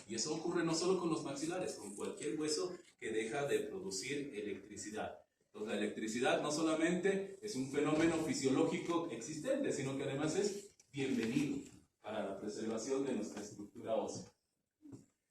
Y eso ocurre no solo con los maxilares, con cualquier hueso que deja de producir electricidad. Entonces, la electricidad no solamente es un fenómeno fisiológico existente, sino que además es bienvenido para la preservación de nuestra estructura ósea.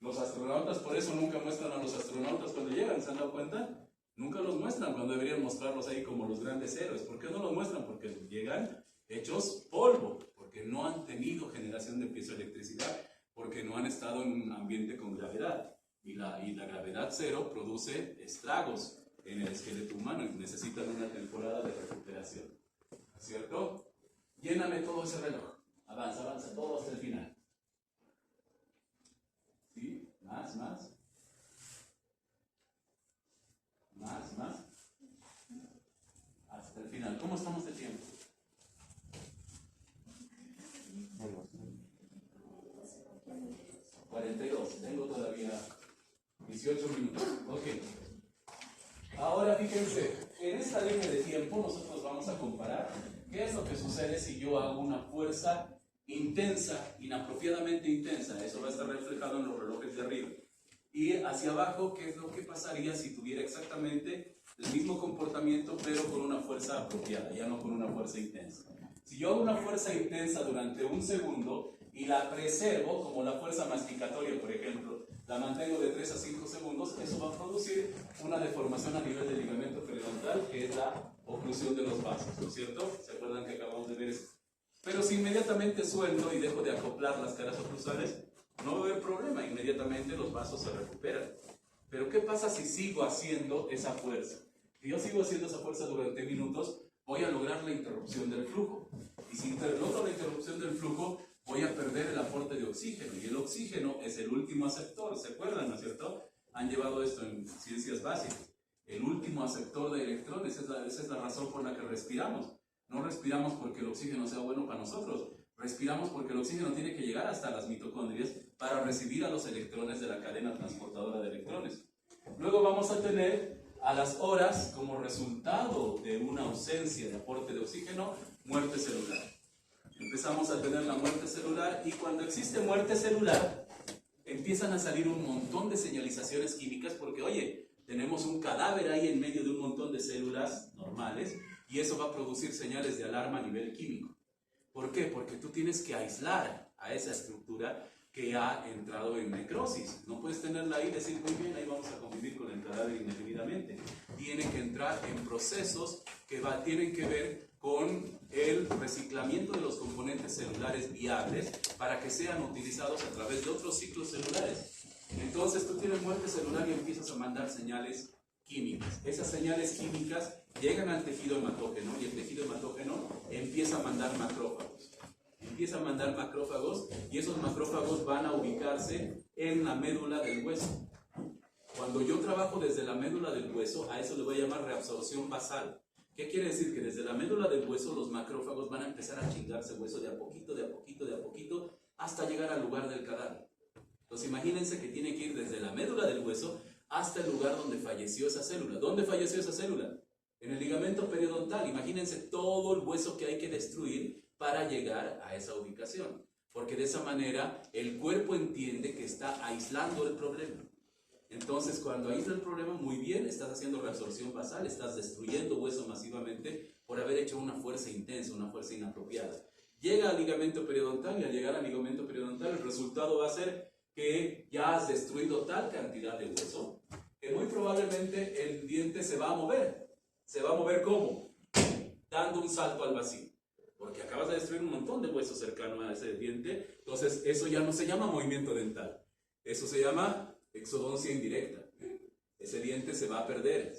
Los astronautas por eso nunca muestran a los astronautas cuando llegan, ¿se han dado cuenta? Nunca los muestran cuando deberían mostrarlos ahí como los grandes héroes. ¿Por qué no los muestran? Porque llegan hechos polvo, porque no han tenido generación de piezoelectricidad, porque no han estado en un ambiente con gravedad. Y la gravedad cero produce estragos en el esqueleto humano y necesitan una temporada de recuperación. ¿Cierto? Lléname todo ese reloj. Avanza, avanza, todo hasta el final. ¿Sí? Más, más. Más, más. Hasta el final. ¿Cómo estamos de tiempo? Bueno. 42. Tengo todavía 18 minutos. Ok. Ahora fíjense, en esta línea de tiempo nosotros vamos a comparar qué es lo que sucede si yo hago una fuerza intensa, inapropiadamente intensa. Eso va a estar reflejado en los relojes de arriba. Y hacia abajo, ¿qué es lo que pasaría si tuviera exactamente el mismo comportamiento, pero con una fuerza apropiada, ya no con una fuerza intensa? Si yo hago una fuerza intensa durante un segundo y la preservo, como la fuerza masticatoria, por ejemplo, la mantengo de 3 a 5 segundos, eso va a producir una deformación a nivel del ligamento periodontal, que es la oclusión de los vasos, ¿no es cierto? ¿Se acuerdan que acabamos de ver eso? Pero si inmediatamente suelto y dejo de acoplar las caras oclusales, no va a haber problema, inmediatamente los vasos se recuperan. Pero ¿qué pasa si sigo haciendo esa fuerza? Si yo sigo haciendo esa fuerza durante minutos, voy a lograr la interrupción del flujo. Y si logro la interrupción del flujo, voy a perder el aporte de oxígeno. Y el oxígeno es el último aceptor, ¿se acuerdan, no es cierto? Han llevado esto en ciencias básicas. El último aceptor de electrones, esa es la razón por la que respiramos. No respiramos porque el oxígeno sea bueno para nosotros. Respiramos porque el oxígeno tiene que llegar hasta las mitocondrias para recibir a los electrones de la cadena transportadora de electrones. Luego vamos a tener a las horas, como resultado de una ausencia de aporte de oxígeno, muerte celular. Empezamos a tener la muerte celular y cuando existe muerte celular, empiezan a salir un montón de señalizaciones químicas porque, oye, tenemos un cadáver ahí en medio de un montón de células normales y eso va a producir señales de alarma a nivel químico. ¿Por qué? Porque tú tienes que aislar a esa estructura que ha entrado en necrosis. No puedes tenerla ahí y decir, muy bien, ahí vamos a convivir con el cadáver indefinidamente. Tiene que entrar en procesos que tienen que ver con el reciclamiento de los componentes celulares viables para que sean utilizados a través de otros ciclos celulares. Entonces tú tienes muerte celular y empiezas a mandar señales químicas. Esas señales químicas llegan al tejido hematógeno y el tejido hematógeno empieza a mandar macrófagos. Empieza a mandar macrófagos y esos macrófagos van a ubicarse en la médula del hueso. Cuando yo trabajo desde la médula del hueso, a eso le voy a llamar reabsorción basal. ¿Qué quiere decir? Que desde la médula del hueso los macrófagos van a empezar a chingarse hueso de a poquito, de a poquito, de a poquito, hasta llegar al lugar del cadáver. Entonces imagínense que tiene que ir desde la médula del hueso hasta el lugar donde falleció esa célula. ¿Dónde falleció esa célula? En el ligamento periodontal. Imagínense todo el hueso que hay que destruir para llegar a esa ubicación. Porque de esa manera el cuerpo entiende que está aislando el problema. Entonces, cuando aísla el problema, muy bien, estás haciendo reabsorción basal, estás destruyendo hueso masivamente por haber hecho una fuerza intensa, una fuerza inapropiada. Llega al ligamento periodontal y al llegar al ligamento periodontal, el resultado va a ser que ya has destruido tal cantidad de hueso que muy probablemente el diente se va a mover. ¿Se va a mover cómo? Dando un salto al vacío. Porque acabas de destruir un montón de hueso cercano a ese diente. Entonces, eso ya no se llama movimiento dental. Eso se llama exodoncia indirecta. Ese diente se va a perder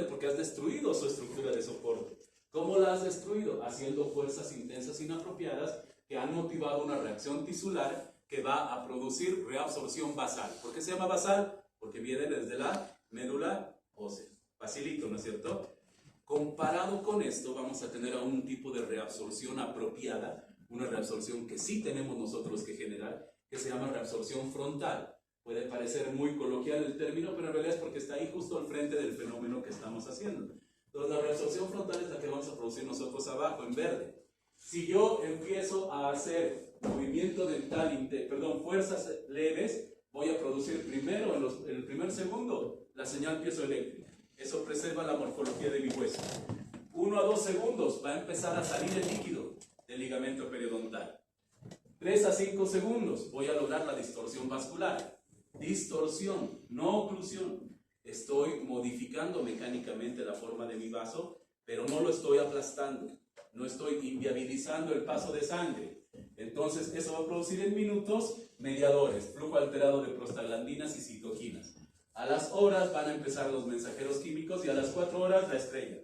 porque has destruido su estructura de soporte. ¿Cómo la has destruido? Haciendo fuerzas intensas inapropiadas que han motivado una reacción tisular que va a producir reabsorción basal. ¿Por qué se llama basal? Porque viene desde la médula ósea. Facilito, ¿no es cierto? Comparado con esto, vamos a tener a un tipo de reabsorción apropiada, una reabsorción que sí tenemos nosotros que generar, que se llama reabsorción frontal. Puede parecer muy coloquial el término, pero en realidad es porque está ahí justo al frente del fenómeno que estamos haciendo. Entonces, la reabsorción frontal es la que vamos a producir nosotros abajo, en verde. Si yo empiezo a hacer movimiento dental, fuerzas leves, voy a producir el segundo, la señal piezoeléctrica. Eso preserva la morfología de mi hueso. 1 a 2 segundos va a empezar a salir el líquido del ligamento periodontal. 3 a 5 segundos voy a lograr la distorsión vascular. Distorsión, no oclusión. Estoy modificando mecánicamente la forma de mi vaso, pero no lo estoy aplastando. No estoy inviabilizando el paso de sangre. Entonces, eso va a producir en minutos mediadores, flujo alterado de prostaglandinas y citoquinas. A las horas van a empezar los mensajeros químicos y a las 4 horas la estrella.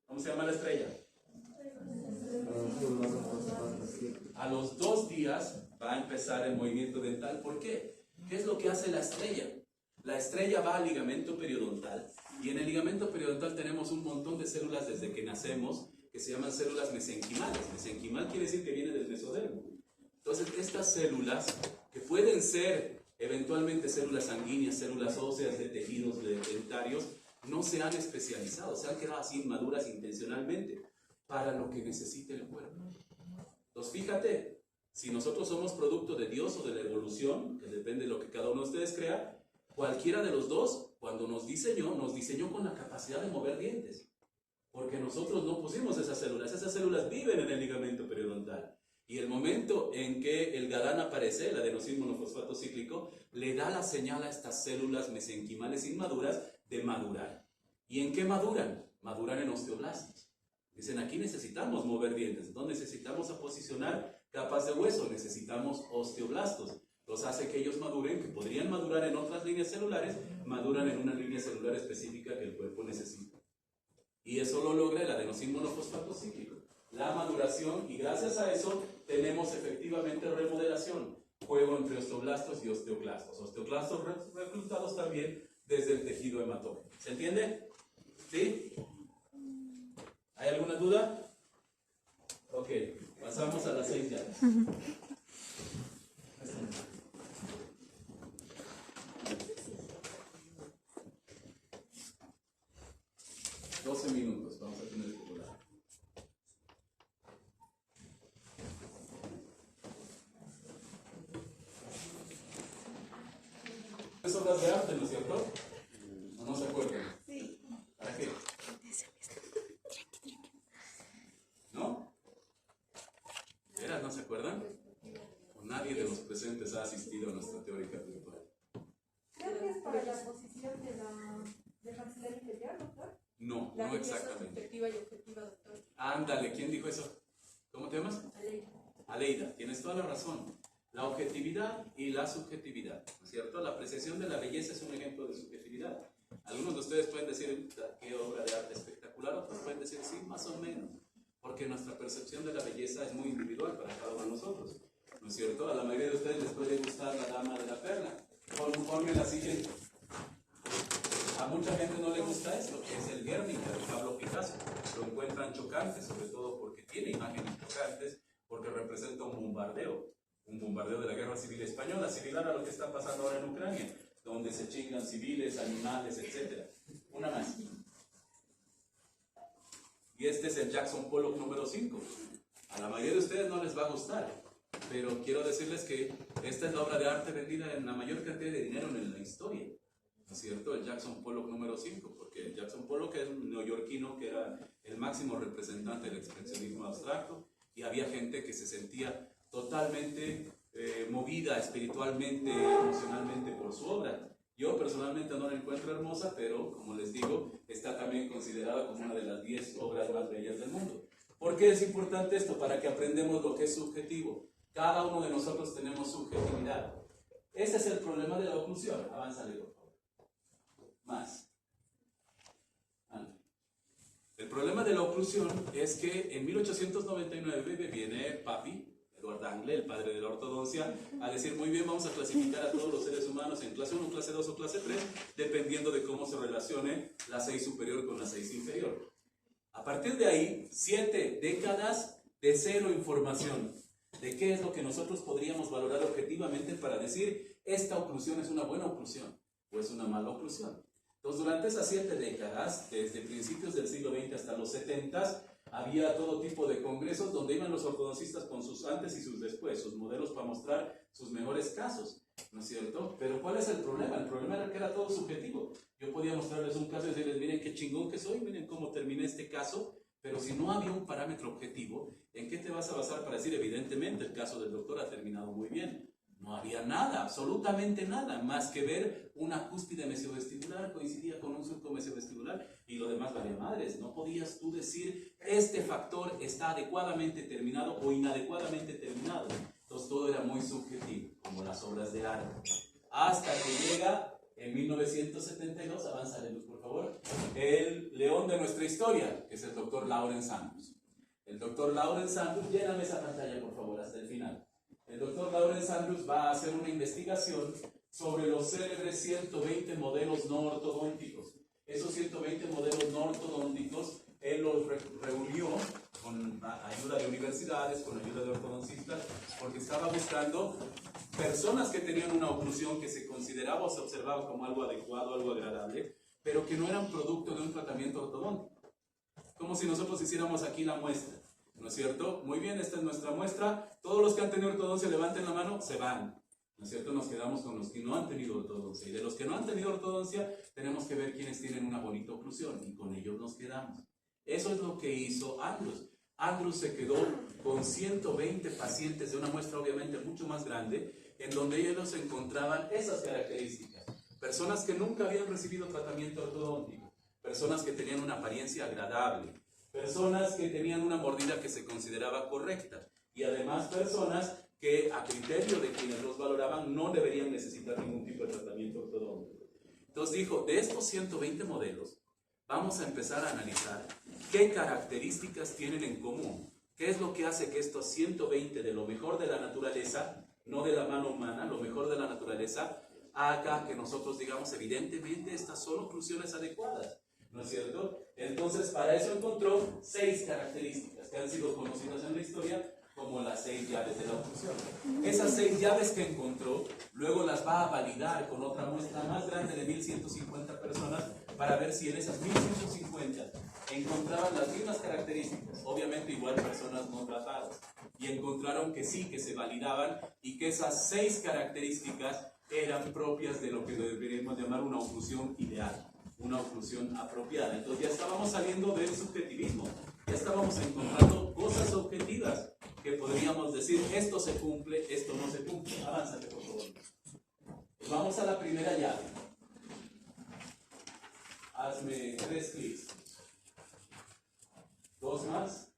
¿Cómo se llama la estrella? A los 2 días va a empezar el movimiento dental. ¿Por qué? ¿Qué es lo que hace la estrella? La estrella va al ligamento periodontal y en el ligamento periodontal tenemos un montón de células desde que nacemos que se llaman células mesenquimales. Mesenquimal quiere decir que viene del mesodermo. Entonces, estas células, que pueden ser eventualmente células sanguíneas, células óseas de tejidos dentarios, no se han especializado, se han quedado así inmaduras intencionalmente para lo que necesite el cuerpo. Entonces, fíjate, si nosotros somos producto de Dios o de la evolución, que depende de lo que cada uno de ustedes crea, cualquiera de los dos, cuando nos diseñó con la capacidad de mover dientes. Porque nosotros no pusimos esas células viven en el ligamento periodontal. Y el momento en que el galán aparece, el adenosín monofosfato cíclico, le da la señal a estas células mesenquimales inmaduras de madurar. ¿Y en qué maduran? Maduran en osteoblastos. Dicen, aquí necesitamos mover dientes, no necesitamos aposicionar capas de hueso, necesitamos osteoblastos. Los hace que ellos maduren, que podrían madurar en otras líneas celulares, maduran en una línea celular específica que el cuerpo necesita. Y eso lo logra el adenosín monofosfato cíclico. La maduración, y gracias a eso tenemos efectivamente remodelación, juego entre osteoblastos y osteoclastos. Osteoclastos reclutados también desde el tejido hematógeno. ¿Se entiende? ¿Sí? ¿Hay alguna duda? Ok, pasamos a las 6 llaves. 12 minutos, vamos a tener que volar. ¿Es obras de arte, no es cierto? ¿O no se acuerdan? Sí. ¿Para qué? ¿No? ¿Veras, no se acuerdan? O nadie de los presentes ha asistido a nuestra teórica virtual. Creo que es para la posición de maxilar inferior, doctor. No, no exactamente. Subjetiva y objetiva, doctor. Ándale, ¿quién dijo eso? ¿Cómo te llamas? Aleida. Aleida, tienes toda la razón. La objetividad y la subjetividad, ¿no es cierto? La apreciación de la belleza es un ejemplo de subjetividad. Algunos de ustedes pueden decir, qué obra de arte espectacular, otros pueden decir, sí, más o menos, porque nuestra percepción de la belleza es muy individual para cada uno de nosotros, ¿no es cierto? A la mayoría de ustedes les puede gustar la dama de la perla. Ponme la siguiente. A mucha gente no le gusta esto, que es el Guernica de Pablo Picasso. Lo encuentran chocante, sobre todo porque tiene imágenes chocantes, porque representa un bombardeo de la Guerra Civil Española, similar a lo que está pasando ahora en Ucrania, donde se chingan civiles, animales, etc. Una más. Y este es el Jackson Pollock número 5. A la mayoría de ustedes no les va a gustar, pero quiero decirles que esta es la obra de arte vendida en la mayor cantidad de dinero en la historia. ¿No es cierto? El Jackson Pollock número 5, porque Jackson Pollock es un neoyorquino que era el máximo representante del expresionismo abstracto, y había gente que se sentía totalmente movida espiritualmente, emocionalmente por su obra. Yo personalmente no la encuentro hermosa, pero como les digo, está también considerada como una de las 10 obras más bellas del mundo. ¿Por qué es importante esto? Para que aprendamos lo que es subjetivo. Cada uno de nosotros tenemos subjetividad. Ese es el problema de la oclusión. Avánzale, por favor. Más. El problema de la oclusión es que en 1899 viene Papi, Edward Angle, el padre de la ortodoncia, a decir, muy bien, vamos a clasificar a todos los seres humanos en clase 1, clase 2 o clase 3, dependiendo de cómo se relacione la 6 superior con la 6 inferior. A partir de ahí, 7 décadas de cero información de qué es lo que nosotros podríamos valorar objetivamente para decir, esta oclusión es una buena oclusión o es una mala oclusión. Entonces, durante esas 7 décadas, desde principios del siglo XX hasta los 70, había todo tipo de congresos donde iban los ortodoncistas con sus antes y sus después, sus modelos para mostrar sus mejores casos, ¿no es cierto? Pero ¿cuál es el problema? El problema era que era todo subjetivo. Yo podía mostrarles un caso y decirles, miren qué chingón que soy, miren cómo terminé este caso, pero si no había un parámetro objetivo, ¿en qué te vas a basar para decir, evidentemente, el caso del doctor ha terminado muy bien? No había nada, absolutamente nada, más que ver una cúspide mesiovestibular coincidía con un surco mesiovestibular y lo demás valía madres. No podías tú decir, este factor está adecuadamente terminado o inadecuadamente terminado. Entonces todo era muy subjetivo, como las obras de arte. Hasta que llega en 1972, avanza luz por favor, el león de nuestra historia, que es el doctor Lawrence Andrews. El doctor Lawrence Andrews, lléname esa pantalla por favor hasta el final. El doctor Lawrence Andrews va a hacer una investigación sobre los célebres 120 modelos no ortodónticos. Esos 120 modelos no ortodónticos, él los reunió con ayuda de universidades, con ayuda de ortodoncistas, porque estaba buscando personas que tenían una oclusión que se consideraba o se observaba como algo adecuado, algo agradable, pero que no eran producto de un tratamiento ortodóntico. Como si nosotros hiciéramos aquí la muestra, ¿no es cierto? Muy bien, esta es nuestra muestra. Todos los que han tenido ortodoncia levanten la mano, se van. ¿No es cierto? Nos quedamos con los que no han tenido ortodoncia. Y de los que no han tenido ortodoncia, tenemos que ver quiénes tienen una bonita oclusión. Y con ellos nos quedamos. Eso es lo que hizo Andrews. Andrews se quedó con 120 pacientes de una muestra obviamente mucho más grande, en donde ellos encontraban esas características. Personas que nunca habían recibido tratamiento ortodóntico. Personas que tenían una apariencia agradable. Personas que tenían una mordida que se consideraba correcta. Y además personas que a criterio de quienes los valoraban no deberían necesitar ningún tipo de tratamiento ortodóntico. Entonces dijo, de estos 120 modelos, vamos a empezar a analizar qué características tienen en común. ¿Qué es lo que hace que estos 120 de lo mejor de la naturaleza, no de la mano humana, lo mejor de la naturaleza, haga que nosotros digamos, evidentemente estas son oclusiones adecuadas? ¿No es cierto? Entonces, para eso encontró 6 características que han sido conocidas en la historia como las 6 llaves de la oclusión. Esas 6 llaves que encontró, luego las va a validar con otra muestra más grande de 1150 personas para ver si en esas 1150 encontraban las mismas características, obviamente igual personas no tratadas, y encontraron que sí, que se validaban y que esas 6 características eran propias de lo que deberíamos llamar una oclusión ideal, una oclusión apropiada. Entonces ya estábamos saliendo del subjetivismo, ya estábamos encontrando cosas objetivas que podríamos decir, esto se cumple, esto no se cumple. Avánzate, por favor. Vamos a la primera llave. Hazme 3 clics. 2 más.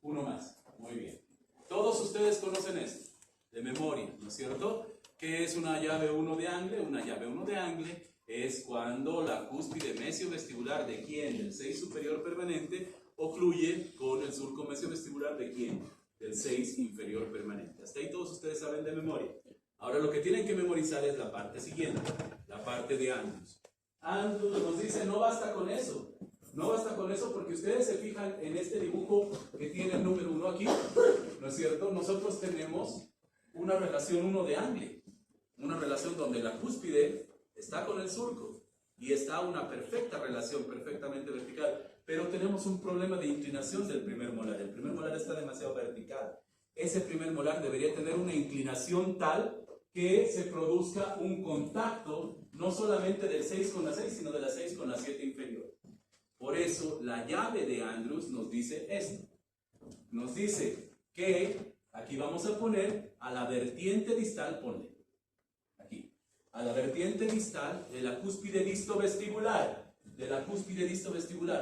1 más. Muy bien. Todos ustedes conocen esto, de memoria, ¿no es cierto? ¿Qué es una llave 1 de Angle? Una llave 1 de Angle es cuando la cúspide mesiovestibular de quién, del 6 superior permanente, ocluye con el surco mesiovestibular de quién, del 6 inferior permanente. Hasta ahí todos ustedes saben de memoria. Ahora lo que tienen que memorizar es la parte siguiente, la parte de Andrews. Andrews nos dice, no basta con eso. No basta con eso porque ustedes se fijan en este dibujo que tiene el número 1 aquí, ¿no es cierto? Nosotros tenemos una relación 1 de Angle, una relación donde la cúspide está con el surco y está una perfecta relación, perfectamente vertical, pero tenemos un problema de inclinación del primer molar. El primer molar está demasiado vertical. Ese primer molar debería tener una inclinación tal que se produzca un contacto no solamente del 6 con la 6, sino de la 6 con la 7 inferior. Por eso la llave de Andrews nos dice esto. Nos dice que aquí vamos a poner a la vertiente distal, ponle aquí, a la vertiente distal de la cúspide distovestibular,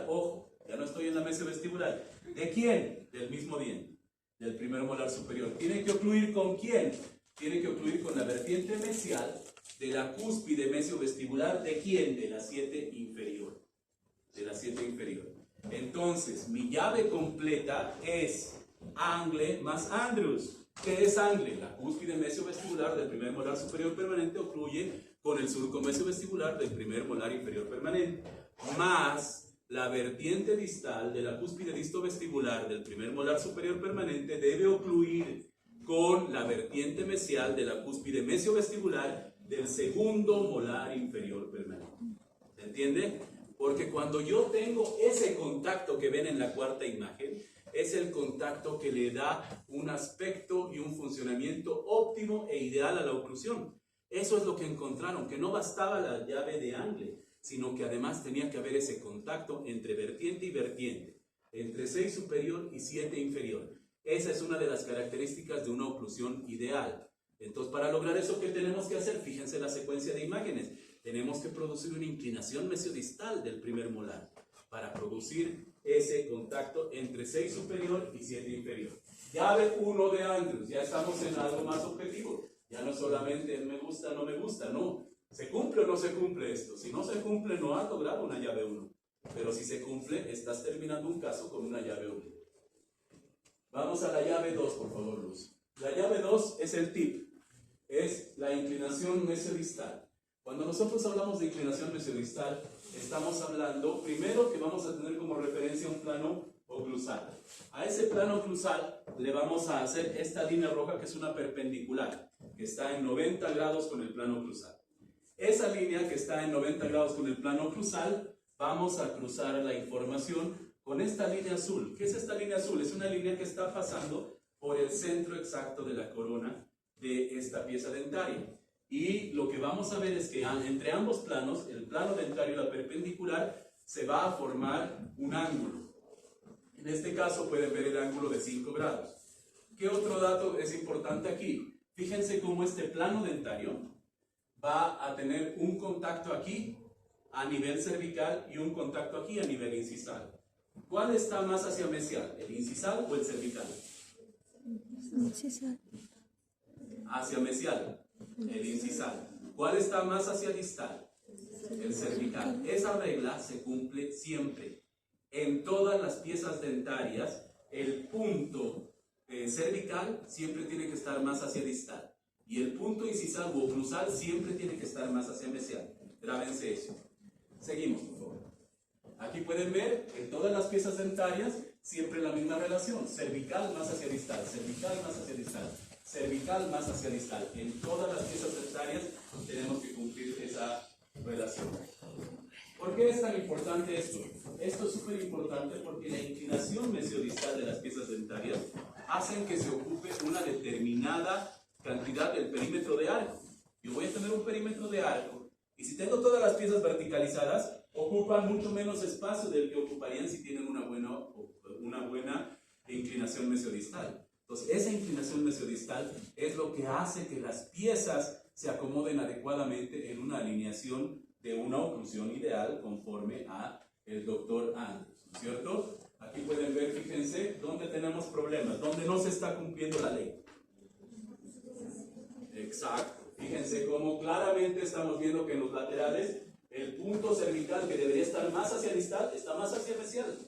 ojo, ya no estoy en la mesiovestibular. ¿De quién? Del mismo diente, del primer molar superior. ¿Tiene que ocluir con quién? Tiene que ocluir con la vertiente mesial de la cúspide mesiovestibular de quién? De la 7 inferior. De la 7 inferior. Entonces, mi llave completa es Angle más Andrews. ¿Qué es Angle? La cúspide mesiovestibular del primer molar superior permanente ocluye con el surco mesiovestibular del primer molar inferior permanente, más la vertiente distal de la cúspide distovestibular del primer molar superior permanente debe ocluir con la vertiente mesial de la cúspide mesiovestibular del segundo molar inferior permanente. ¿Se entiende? Porque cuando yo tengo ese contacto que ven en la cuarta imagen, es el contacto que le da un aspecto y un funcionamiento óptimo e ideal a la oclusión. Eso es lo que encontraron, que no bastaba la llave de Angle, sino que además tenía que haber ese contacto entre vertiente y vertiente, entre 6 superior y 7 inferior. Esa es una de las características de una oclusión ideal. Entonces, para lograr eso, ¿qué tenemos que hacer? Fíjense la secuencia de imágenes. Tenemos que producir una inclinación mesiodistal del primer molar para producir ese contacto entre 6 superior y 7 inferior. Llave 1 de Andrews, ya estamos en algo más objetivo. Ya no solamente me gusta, no me gusta, no. ¿Se cumple o no se cumple esto? Si no se cumple, no has logrado una llave 1. Pero si se cumple, estás terminando un caso con una llave 1. Vamos a la llave 2, por favor, Luz. La llave 2 es el tip. Es la inclinación mesiodistal. Cuando nosotros hablamos de inclinación mesiodistal, estamos hablando, primero, que vamos a tener como referencia un plano oclusal. A ese plano oclusal le vamos a hacer esta línea roja, que es una perpendicular, que está en 90 grados con el plano oclusal. Esa línea que está en 90 grados con el plano oclusal, vamos a cruzar la información con esta línea azul. ¿Qué es esta línea azul? Es una línea que está pasando por el centro exacto de la corona de esta pieza dentaria. Y lo que vamos a ver es que entre ambos planos, el plano dentario y la perpendicular, se va a formar un ángulo. En este caso pueden ver el ángulo de 5 grados. ¿Qué otro dato es importante aquí? Fíjense cómo este plano dentario va a tener un contacto aquí a nivel cervical y un contacto aquí a nivel incisal. ¿Cuál está más hacia mesial? ¿El incisal o el cervical? Incisal. Hacia mesial, el incisal. ¿Cuál está más hacia distal? El cervical. Esa regla se cumple siempre. En todas las piezas dentarias, el punto cervical siempre tiene que estar más hacia distal. Y el punto incisal u oclusal siempre tiene que estar más hacia mesial. Grábense eso. Seguimos, por favor. Aquí pueden ver en todas las piezas dentarias siempre la misma relación. Cervical más hacia distal, cervical más hacia distal, cervical más hacia distal. En todas las piezas dentarias tenemos que cumplir esa relación. ¿Por qué es tan importante esto? Esto es súper importante porque la inclinación mesiodistal de las piezas dentarias hacen que se ocupe una determinada cantidad del perímetro de arco. Yo voy a tener un perímetro de arco y si tengo todas las piezas verticalizadas, ocupan mucho menos espacio del que ocuparían si tienen una buena inclinación mesiodistal. Entonces, esa inclinación mesiodistal es lo que hace que las piezas se acomoden adecuadamente en una alineación de una oclusión ideal conforme a el doctor Andrews, ¿no es cierto? Aquí pueden ver, fíjense, dónde tenemos problemas, dónde no se está cumpliendo la ley. Exacto. Fíjense cómo claramente estamos viendo que en los laterales el punto cervical que debería estar más hacia distal está más hacia mesial,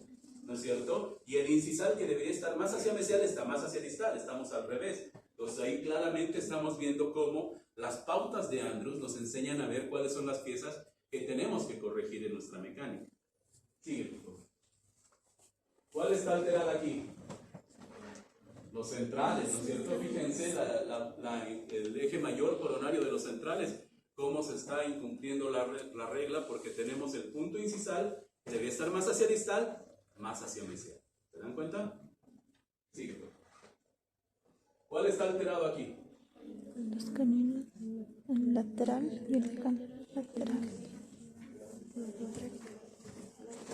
¿no es cierto? Y el incisal que debería estar más hacia mesial está más hacia distal, estamos al revés. Entonces ahí claramente estamos viendo cómo las pautas de Andrews nos enseñan a ver cuáles son las piezas que tenemos que corregir en nuestra mecánica. Sigue, por favor. ¿Cuál está alterada aquí? Los centrales, ¿no es cierto? Fíjense el eje mayor coronario de los centrales, cómo se está incumpliendo la regla, porque tenemos el punto incisal que debe estar más hacia distal, más hacia mesial. ¿Se dan cuenta? Sigue. ¿Cuál está alterado aquí? Los caninos, el lateral y el canino lateral.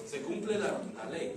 Se cumple la ley,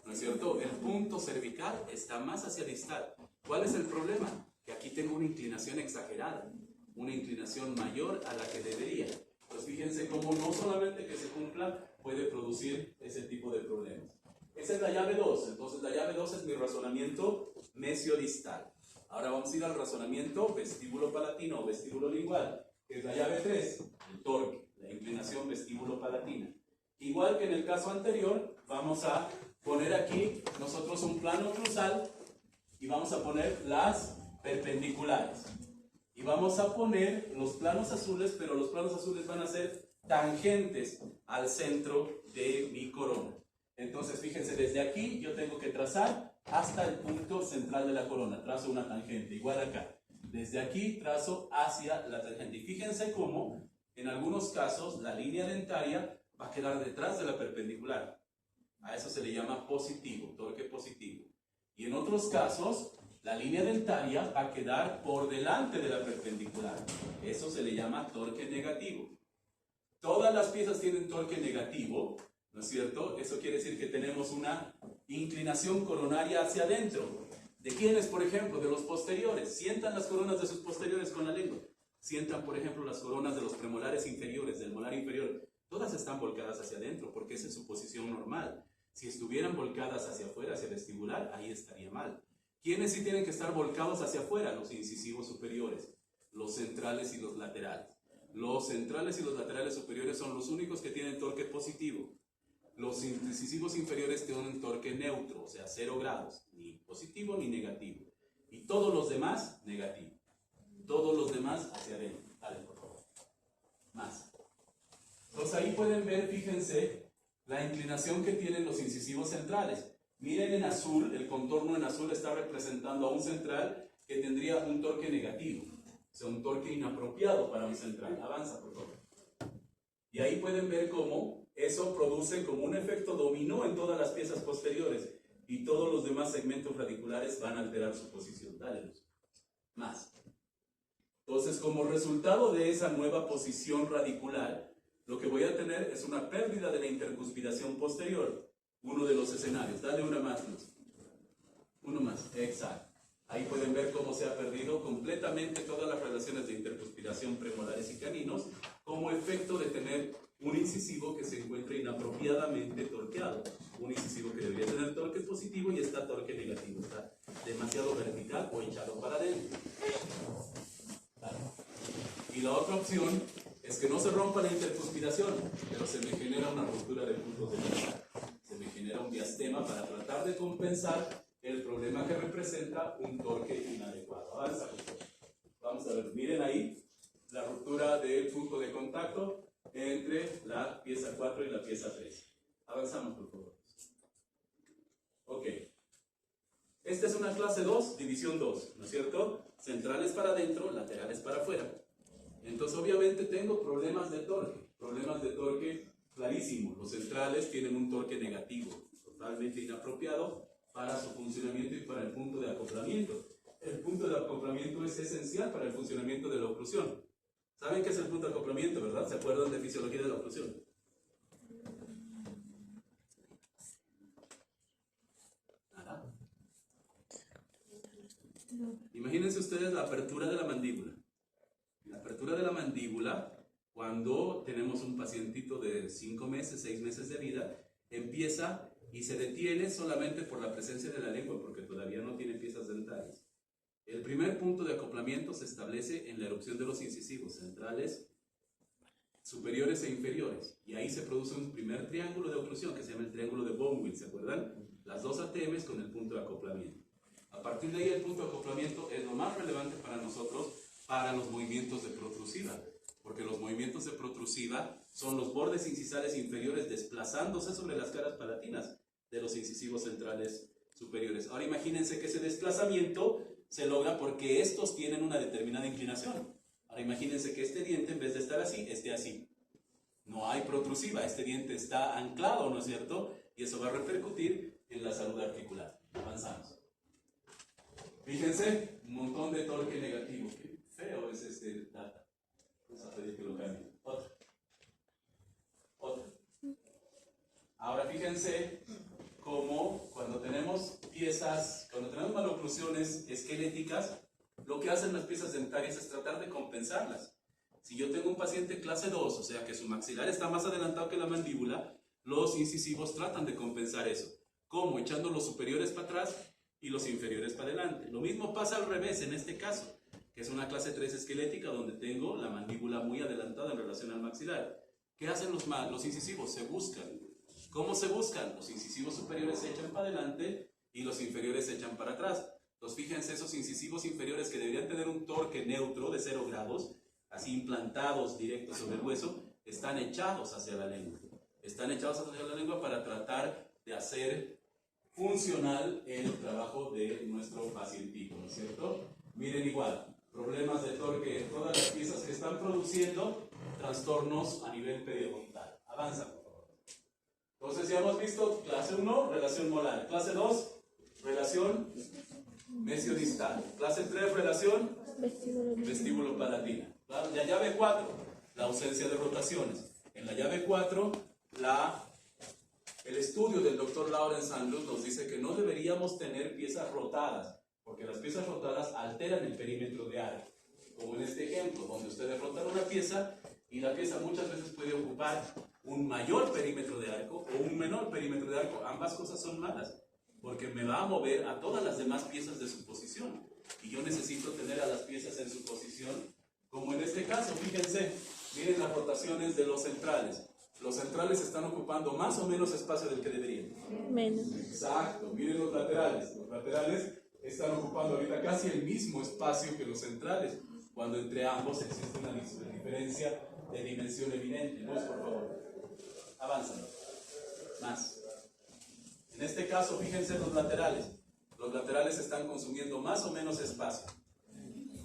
¿no es cierto? El punto cervical está más hacia distal. ¿Cuál es el problema? Que aquí tengo una inclinación exagerada, una inclinación mayor a la que debería. Pues fíjense cómo no solamente que se cumpla puede producir ese tipo de problemas. Esa es la llave 2. Entonces la llave 2 es mi razonamiento mesiodistal. Ahora vamos a ir al razonamiento vestíbulo-palatino o vestíbulo-lingual, que es la llave 3, el torque, la inclinación vestíbulo-palatina. Igual que en el caso anterior, vamos a poner aquí nosotros un plano oclusal y vamos a poner las perpendiculares. Y vamos a poner los planos azules, pero los planos azules van a ser tangentes al centro de mi corona. Entonces, fíjense, desde aquí yo tengo que trazar hasta el punto central de la corona. Trazo una tangente, igual acá. Desde aquí trazo hacia la tangente. Y fíjense cómo, en algunos casos, la línea dentaria va a quedar detrás de la perpendicular. A eso se le llama positivo, torque positivo. Y en otros casos, La línea dentaria va a quedar por delante de la perpendicular. Eso se le llama torque negativo. Todas las piezas tienen torque negativo, ¿no es cierto? Eso quiere decir que tenemos una inclinación coronaria hacia adentro. ¿De quiénes, por ejemplo? De los posteriores. Sientan las coronas de sus posteriores con la lengua. Sientan, por ejemplo, las coronas de los premolares inferiores, del molar inferior. Todas están volcadas hacia adentro porque esa es su posición normal. Si estuvieran volcadas hacia afuera, hacia vestibular, ahí estaría mal. ¿Quiénes sí tienen que estar volcados hacia afuera? Los incisivos superiores, los centrales y los laterales. Los centrales y los laterales superiores son los únicos que tienen torque positivo. Los incisivos inferiores tienen torque neutro, o sea, 0 grados, ni positivo ni negativo. Y todos los demás, negativo. Todos los demás hacia adentro. Dale, por favor. Más. Entonces ahí pueden ver, fíjense, la inclinación que tienen los incisivos centrales. Miren en azul, el contorno en azul está representando a un central que tendría un torque negativo. O sea, un torque inapropiado para un central. Avanza, por favor. Y ahí pueden ver cómo eso produce como un efecto dominó en todas las piezas posteriores y todos los demás segmentos radiculares van a alterar su posición. Dale, Luz. Más. Entonces, como resultado de esa nueva posición radicular, lo que voy a tener es una pérdida de la intercuspidación posterior. Uno de los escenarios. Dale una más, Luz. Uno más. Exacto. Ahí pueden ver cómo se ha perdido completamente todas las relaciones de intercuspidación premolares y caninos como efecto de tener un incisivo que se encuentra inapropiadamente torqueado. Un incisivo que debería tener torque positivo y está torque negativo. Está demasiado vertical o echado para adentro. Vale. Y la otra opción es que no se rompa la intercuspidación, pero se me genera una ruptura de puntos de vista. Se me genera un diastema para tratar de compensar el problema que representa un torque inadecuado. Avanza, por favor. Vamos a ver, miren ahí la ruptura del punto de contacto entre la pieza 4 y la pieza 3. Avanzamos, por favor. Ok. Esta es una clase 2, división 2, ¿no es cierto? Centrales para adentro, laterales para afuera. Entonces, obviamente, tengo problemas de torque clarísimos. Los centrales tienen un torque negativo, totalmente inapropiado para su funcionamiento y para el punto de acoplamiento. El punto de acoplamiento es esencial para el funcionamiento de la oclusión. ¿Saben qué es el punto de acoplamiento, verdad? ¿Se acuerdan de fisiología de la oclusión? Nada. Imagínense ustedes la apertura de la mandíbula. La apertura de la mandíbula, cuando tenemos un pacientito de 5 meses, 6 meses de vida, empieza y se detiene solamente por la presencia de la lengua, porque todavía no tiene piezas dentales. El primer punto de acoplamiento se establece en la erupción de los incisivos centrales, superiores e inferiores, y ahí se produce un primer triángulo de oclusión que se llama el triángulo de Bonwit, ¿se acuerdan? Las dos ATMs con el punto de acoplamiento. A partir de ahí el punto de acoplamiento es lo más relevante para nosotros para los movimientos de protrusiva, porque los movimientos de protrusiva son los bordes incisales inferiores desplazándose sobre las caras palatinas de los incisivos centrales superiores. Ahora imagínense que ese desplazamiento se logra porque estos tienen una determinada inclinación. Ahora imagínense que este diente, en vez de estar así, esté así. No hay protrusiva, este diente está anclado, ¿no es cierto? Y eso va a repercutir en la salud articular. Avanzamos. Fíjense, un montón de torque negativo. Qué feo es este data. Vamos a pedir que lo cambie. Otro. Ahora fíjense cómo cuando tenemos piezas, cuando tenemos maloclusiones esqueléticas, lo que hacen las piezas dentarias es tratar de compensarlas. Si yo tengo un paciente clase 2, o sea que su maxilar está más adelantado que la mandíbula, los incisivos tratan de compensar eso. ¿Cómo? Echando los superiores para atrás y los inferiores para adelante. Lo mismo pasa al revés en este caso, que es una clase 3 esquelética donde tengo la mandíbula muy adelantada en relación al maxilar. ¿Qué hacen los incisivos? Se buscan. ¿Cómo se buscan? Los incisivos superiores se echan para adelante y los inferiores se echan para atrás. Entonces fíjense, esos incisivos inferiores que deberían tener un torque neutro de 0 grados, así implantados directos sobre el hueso, están echados hacia la lengua. Están echados hacia la lengua para tratar de hacer funcional el trabajo de nuestro pacientito, ¿no es cierto? Miren igual, problemas de torque en todas las piezas que están produciendo trastornos a nivel periodontal. Avanza, por favor. Entonces ya hemos visto clase 1, relación molar. Clase 2, relación mesiodistal. Clase 3, relación vestíbulo-palatina. La llave 4, la ausencia de rotaciones. En la llave 4, el estudio del doctor Lawrence Andrews nos dice que no deberíamos tener piezas rotadas, porque las piezas rotadas alteran el perímetro de área. Como en este ejemplo, donde ustedes rotan una pieza y la pieza muchas veces puede ocupar un mayor perímetro de arco o un menor perímetro de arco. Ambas cosas son malas, porque me va a mover a todas las demás piezas de su posición. Y yo necesito tener a las piezas en su posición, como en este caso. Fíjense, miren las rotaciones de los centrales. Los centrales están ocupando más o menos espacio del que deberían. Menos. Exacto. Miren los laterales. Los laterales están ocupando ahorita casi el mismo espacio que los centrales, cuando entre ambos existe una diferencia de dimensión evidente. Luz, por favor. Avanza. Más. En este caso, fíjense los laterales. Los laterales están consumiendo más o menos espacio.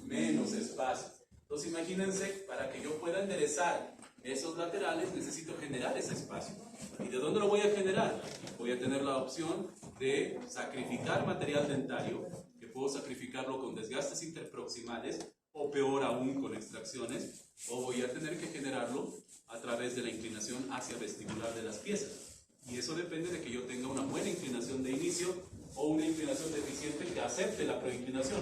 Menos espacio. Entonces imagínense, para que yo pueda enderezar esos laterales, necesito generar ese espacio. ¿Y de dónde lo voy a generar? Voy a tener la opción de sacrificar material dentario, que puedo sacrificarlo con desgastes interproximales, o peor aún con extracciones, o voy a tener que generarlo a través de la inclinación hacia vestibular de las piezas. Y eso depende de que yo tenga una buena inclinación de inicio o una inclinación deficiente que acepte la proinclinación.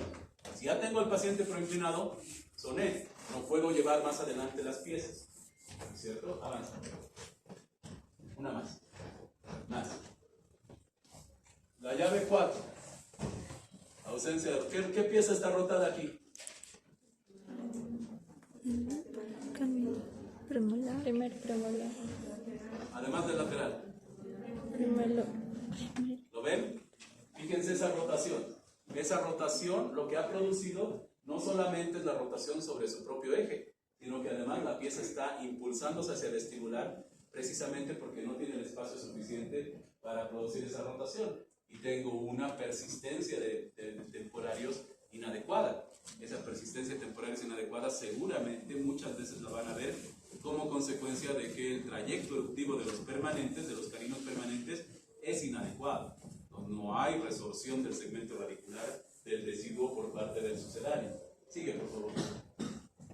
Si ya tengo al paciente proinclinado, soné, no puedo llevar más adelante las piezas. ¿Cierto? Avanza. Una más. Más. La llave 4. Ausencia de... ¿Qué pieza está rotada aquí? Premolar. Primer premolar. Además del lateral. Primero. ¿Lo ven? Fíjense esa rotación. Esa rotación lo que ha producido no solamente es la rotación sobre su propio eje, sino que además la pieza está impulsándose hacia el vestibular precisamente porque no tiene el espacio suficiente para producir esa rotación. Y tengo una persistencia de temporarios inadecuada. Esa persistencia de temporarios inadecuada seguramente muchas veces la van a ver como consecuencia de que el trayecto eruptivo de los permanentes, de los caninos permanentes, es inadecuado. No hay resorción del segmento radicular del residuo por parte del sucedáneo. Sigue, por favor.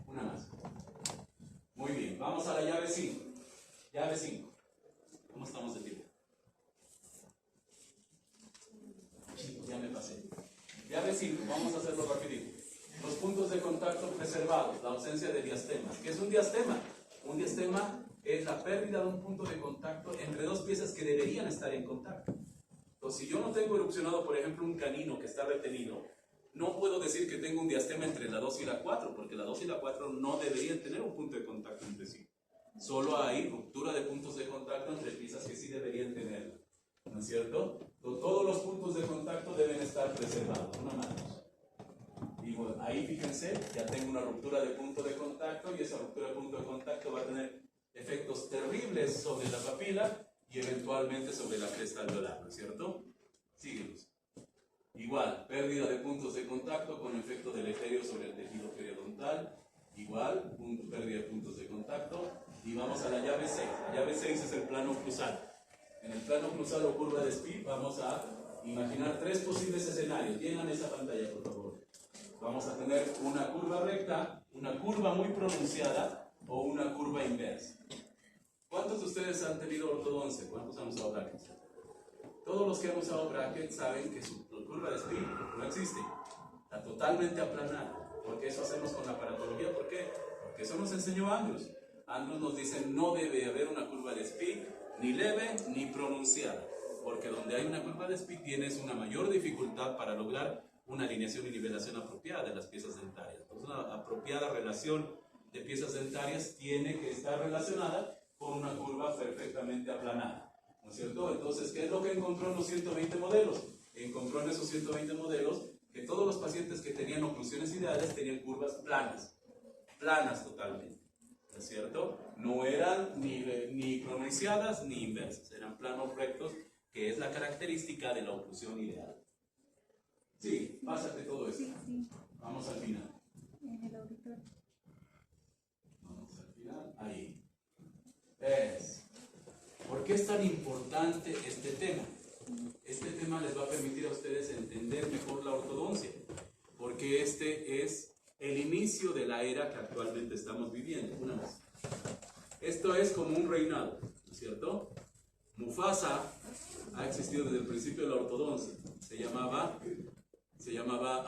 Una más. Muy bien, vamos a la llave 5. Llave 5. ¿Cómo estamos de tiempo? Ya me pasé. Llave 5, vamos a hacerlo rapidito. Los puntos de contacto preservados, la ausencia de diastemas. ¿Qué es un diastema? Un diastema es la pérdida de un punto de contacto entre dos piezas que deberían estar en contacto. Entonces, si yo no tengo erupcionado, por ejemplo, un canino que está retenido, no puedo decir que tengo un diastema entre la 2 y la 4, porque la 2 y la 4 no deberían tener un punto de contacto entre sí. Solo hay ruptura de puntos de contacto entre piezas que sí deberían tenerlo. ¿No es cierto? Entonces, todos los puntos de contacto deben estar preservados. Una más. Y bueno, ahí fíjense, ya tengo una ruptura de punto de contacto y esa ruptura de punto de contacto va a tener efectos terribles sobre la papila y eventualmente sobre la cresta alveolar, ¿no es cierto? Síguenos. Igual, pérdida de puntos de contacto con efecto deleterio sobre el tejido periodontal. Igual, pérdida de puntos de contacto. Y vamos a la llave 6. La llave 6 es el plano cruzal. En el plano cruzal o curva de Spee vamos a imaginar tres posibles escenarios. Llenan esa pantalla, por favor. Vamos a tener una curva recta, una curva muy pronunciada o una curva inversa. ¿Cuántos de ustedes han tenido ortodoncia? ¿Cuántos han usado brackets? Todos los que han usado brackets saben que su curva de Spee no existe. Está totalmente aplanada. Porque eso hacemos con la aparatología. ¿Por qué? Porque eso nos enseñó Andrews. Andrews nos dice no debe haber una curva de Spee ni leve ni pronunciada. Porque donde hay una curva de Spee tienes una mayor dificultad para lograr una alineación y nivelación apropiada de las piezas dentarias. Entonces, una apropiada relación de piezas dentarias tiene que estar relacionada con una curva perfectamente aplanada, ¿no es cierto? Entonces, ¿qué es lo que encontró en los 120 modelos? Encontró en esos 120 modelos que todos los pacientes que tenían oclusiones ideales tenían curvas planas totalmente, ¿no es cierto? No eran ni pronunciadas ni inversas, eran planos rectos, que es la característica de la oclusión ideal. Sí, pásate todo esto. Sí. Vamos al final. En el auditorio. Vamos al final. Ahí. ¿Por qué es tan importante este tema? Este este tema les va a permitir a ustedes entender mejor la ortodoncia, porque este es el inicio de la era que actualmente estamos viviendo. Una vez. Esto es como un reinado, ¿no es cierto? Mufasa ha existido desde el principio de la ortodoncia. Se llamaba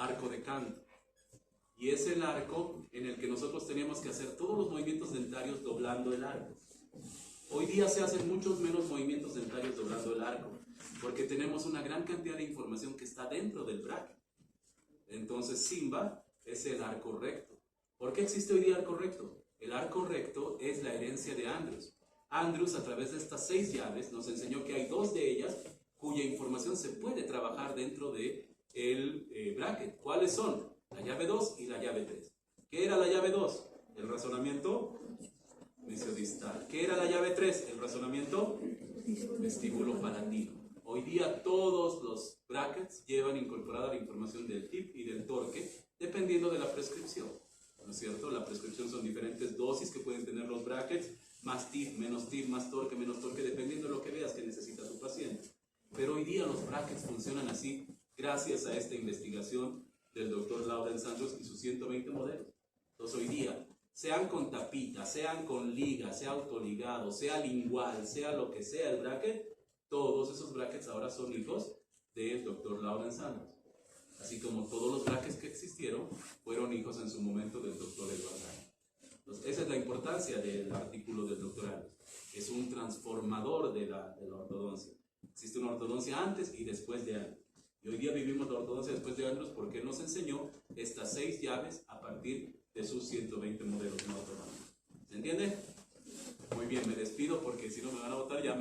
arco de canto. Y es el arco en el que nosotros teníamos que hacer todos los movimientos dentarios doblando el arco. Hoy día se hacen muchos menos movimientos dentarios doblando el arco, porque tenemos una gran cantidad de información que está dentro del bracket. Entonces Simba es el arco recto. ¿Por qué existe hoy día arco recto? El arco recto es la herencia de Andrews. Andrews, a través de estas 6 llaves, nos enseñó que hay 2 de ellas cuya información se puede trabajar dentro del bracket. ¿Cuáles son? La llave 2 y la llave 3. ¿Qué era la llave 2? El razonamiento mesiodistal. ¿Qué era la llave 3? El razonamiento vestíbulo palatino. Hoy día todos los brackets llevan incorporada la información del tip y del torque, dependiendo de la prescripción, ¿no es cierto? La prescripción son diferentes dosis que pueden tener los brackets, más tip, más torque, menos torque, dependiendo de lo que veas que necesita tu paciente. Pero hoy día los brackets funcionan así gracias a esta investigación del Dr. Lawrence Andrews y sus 120 modelos. Entonces hoy día, sean con tapita, sean con liga, sea autoligado, sea lingual, sea lo que sea el bracket, todos esos brackets ahora son hijos del Dr. Lawrence Andrews. Así como todos los brackets que existieron fueron hijos en su momento del Dr. Edward Ryan. Entonces, esa es la importancia del artículo del Dr. Andrews. Es un transformador de la ortodoncia. Existe una ortodoncia antes y después de Andrews. Y hoy día vivimos la ortodoncia después de Andrews porque él nos enseñó estas 6 llaves a partir de sus 120 modelos no ortodónticos. ¿Se entiende? Muy bien, me despido porque si no me van a botar ya.